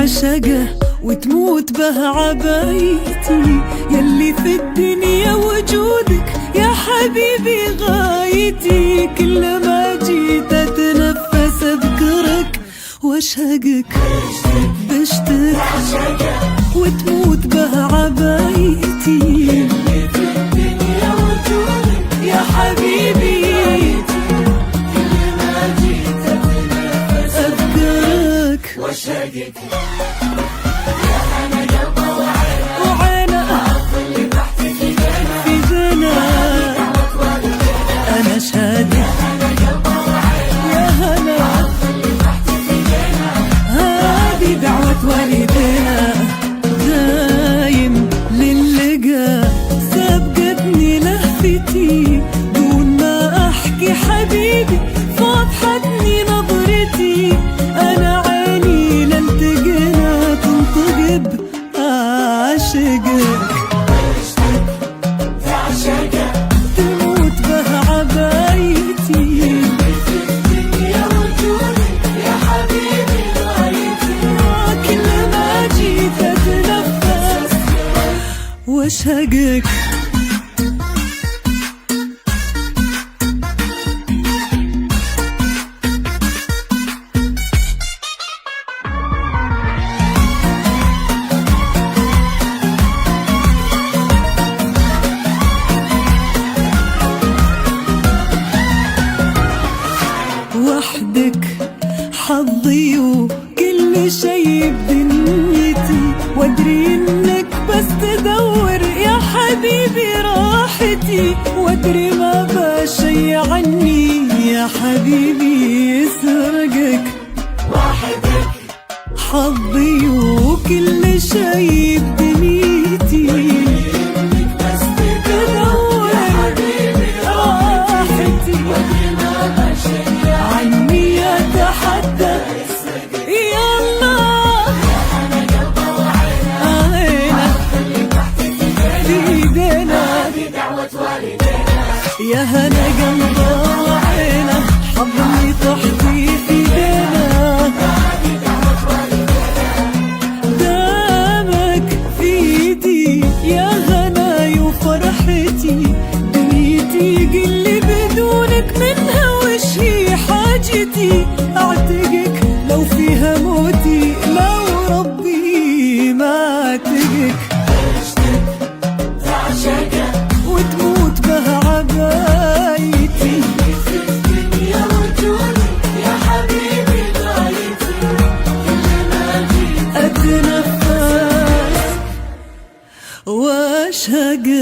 وشقه وتموت به عبايتي، يلي في الدنيا وجودك يا حبيبي غايتي. كلما جيت اتنفس اذكرك واشهقك، بشتك وتموت به عبايتي، يلي في الدنيا وجودك يا حبيبي كلما جيت اتنفس اذكرك واشهقك. والدينا دايم للقا سبقتني لهفتي دون ما احكي حبيبي، فضحتني نظرتي. انا عيني لالتقينا تنطقب اعشقك، تموت به عبايتي، واشهقك. وحدك حظي وكل شي بدنيتي، وادري انك بس تدور يا حبيبي راحتي، وادري ما بشي عني يا حبيبي يسرقك. وحدك حظي وكل شي بدنيتي، انك بس تدور يا حبيبي راحتي، وادري ما بشي عني يتحدى يا هنا قلب وعينه، حضني طحتي في ايدينا، دامك في ايدي يا هناي وفرحتي، دنيتي قلي بدونك منها وش هي حاجتي. اعتقك لو فيها موتي، لو ربي ما اعتقك، وتموت به عبايتي، في الدنيا وجودك يا حبيبي غايتي. كلما جيت اتنفس واشهقك.